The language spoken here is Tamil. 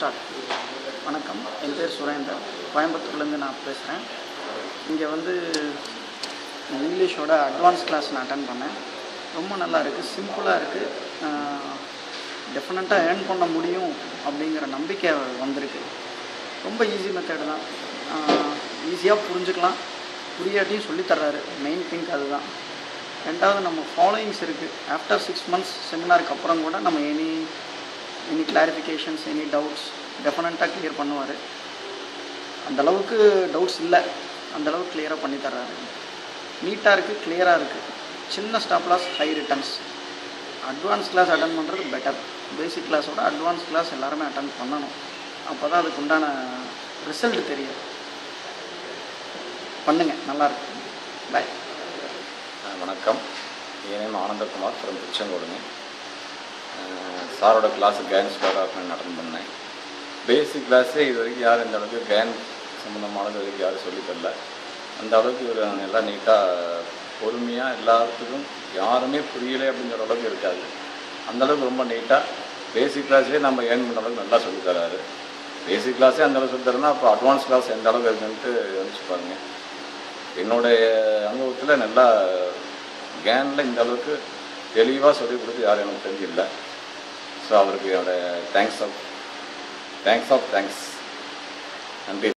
ஸ்டார்ட். வணக்கம், என் பேர் சுரேந்தர். கோயம்புத்தூர்லேருந்து நான் பேசுகிறேன். இங்கே இங்கிலீஷோட அட்வான்ஸ் கிளாஸ் நான் அட்டன் பண்ணேன். ரொம்ப நல்லா இருக்குது, சிம்பிளாக இருக்குது, டெஃபினட்டாக ஏர்ன் பண்ண முடியும் அப்படிங்கிற நம்பிக்கை வந்திருக்கு. ரொம்ப ஈஸி மெத்தட் தான், ஈஸியாக புரிஞ்சுக்கலாம், புரியாட்டியும் சொல்லித்தர்றாரு. மெயின் திங்க் அதுதான். ரெண்டாவது, நம்ம ஃபாலோயிங்ஸ் இருக்குது. ஆஃப்டர் 6 months செமினாருக்கு அப்புறம் கூட நம்ம எனி கிளாரிஃபிகேஷன்ஸ், எனி டவுட்ஸ் டெஃபினட்டாக கிளியர் பண்ணுவார். அந்தளவுக்கு டவுட்ஸ் இல்லை, அந்தளவுக்கு கிளியராக பண்ணித்தர்றாரு. நீட்டாக இருக்குது, கிளியராக இருக்குது. சின்ன stop loss, high returns. Advance class attend பண்ணுறது பெட்டர். பேசிக் கிளாஸோட அட்வான்ஸ் கிளாஸ் எல்லாருமே அட்டன் பண்ணணும். அப்போ தான் அதுக்கு உண்டான ரிசல்ட் தெரியும். பண்ணுங்கள், நல்லாயிருக்கு. பாய். வணக்கம், என் நேம் ஆனந்தகுமார் ஃப்ரம் திருச்செங்கோடுங்க. சாரோட கிளாஸு கேன் ஸ்டார்ட் நான் அட்டன் பண்ணேன். பேசிக் கிளாஸே இது வரைக்கும் யாரும் இந்த அளவுக்கு கேன் சம்மந்தமானது வரைக்கும் யாரும் சொல்லித்தரல. அந்த அளவுக்கு இவர் எல்லாம் நீட்டாக பொறுமையாக எல்லாத்துக்கும் யாருமே புரியலை அப்படிங்கிற அளவுக்கு இருக்காது. அந்தளவுக்கு ரொம்ப நீட்டாக பேசிக் கிளாஸே நம்ம ஏர்ன் பண்ணுற அளவுக்கு நல்லா சொல்லித்தராரு. பேசிக் கிளாஸே அந்த அளவுக்கு சொல்லித்தரனா அப்போ அட்வான்ஸ் கிளாஸ் எந்த அளவுக்கு இருக்குன்ட்டு யோசிச்சு பாருங்க. என்னுடைய அனுபவத்தில் நல்லா கேனில் இந்த அளவுக்கு தெளிவாக சொல்லிக் கொடுத்து யாரும் எனக்கு தெரிஞ்சில்லை. ஸோ அவருக்கு என்னோட தேங்க்ஸ். நன்றி.